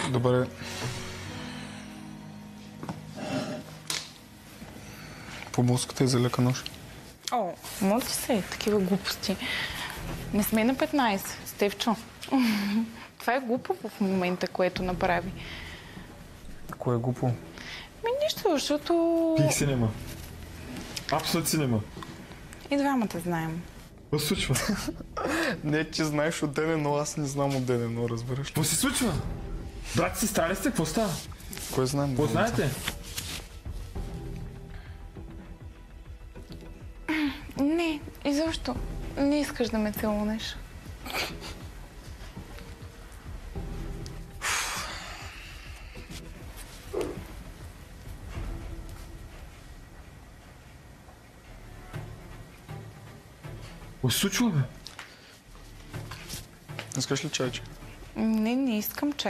Добре. Побуската и за лека нож. О, моля се, такива глупости. Не сме на 15, Стефчо. Това е глупо в момента, което направи. Кое е глупо? Нищо, защото... Пих си нема. Абсолютно си нема. И двамата знаем. Какво се случва? Не, ти знаеш от ден, но аз не знам от ден, но разбираш. Какво се случва? Брат си, стали сте? Какво става? Кой знаем? Какво знаете? Не, изобщо. Не искаш да ме целунеш. Какво се случва, бе? Искаш ли чайче? Не искам чай.